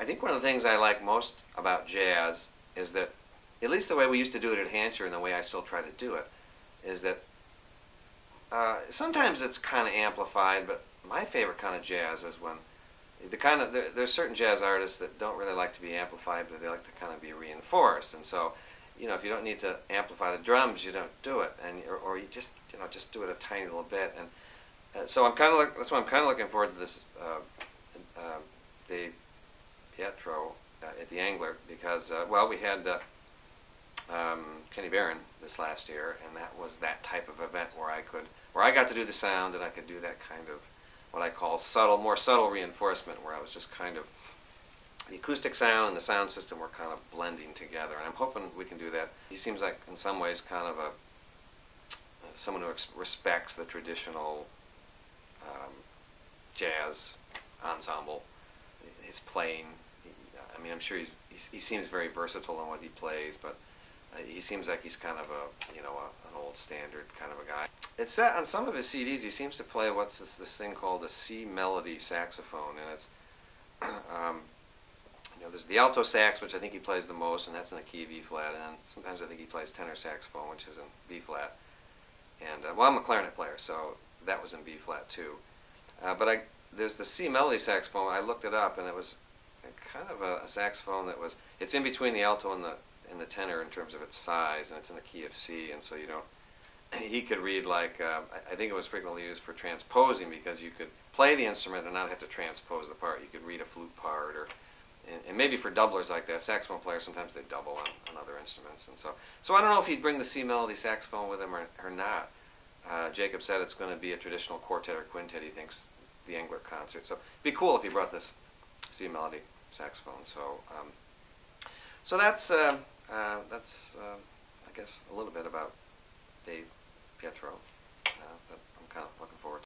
I think one of the things I like most about jazz is that, at least the way we used to do it at Hancher and the way I still try to do it, is that sometimes it's kind of amplified, but my favorite kind of jazz is when there's certain jazz artists that don't really like to be amplified, but they like to kind of be reinforced. And so, if you don't need to amplify the drums, you don't do it, or you just do it a tiny little bit. And so that's why I'm kind of looking forward to this the Pietro at the Englert, because we had Kenny Barron this last year, and that was that type of event where I got to do the sound, and I could do that kind of what I call more subtle reinforcement, where I was just kind of, the acoustic sound and the sound system were kind of blending together, and I'm hoping we can do that. He seems like, in some ways, kind of someone who respects the traditional jazz ensemble. His playing, I'm sure he seems very versatile in what he plays, but he seems like he's kind of an old standard kind of a guy. It's on some of his CDs. He seems to play what's this thing called a C melody saxophone, and it's there's the alto sax, which I think he plays the most, and that's in the key of E flat, and sometimes I think he plays tenor saxophone, which is in B flat. And I'm a clarinet player, so that was in B flat too. But there's the C melody saxophone. I looked it up, and it was kind of a saxophone it's in between the alto and the tenor in terms of its size, and it's in the key of C, and so he could read like, I think it was frequently used for transposing, because you could play the instrument and not have to transpose the part. You could read a flute part, and maybe for doublers like that, saxophone players, sometimes they double on other instruments. And so I don't know if he'd bring the C melody saxophone with him or not. Jacob said it's going to be a traditional quartet or quintet, he thinks, the Englert concert. So it'd be cool if he brought this C melody saxophone. So that's I guess a little bit about Dave.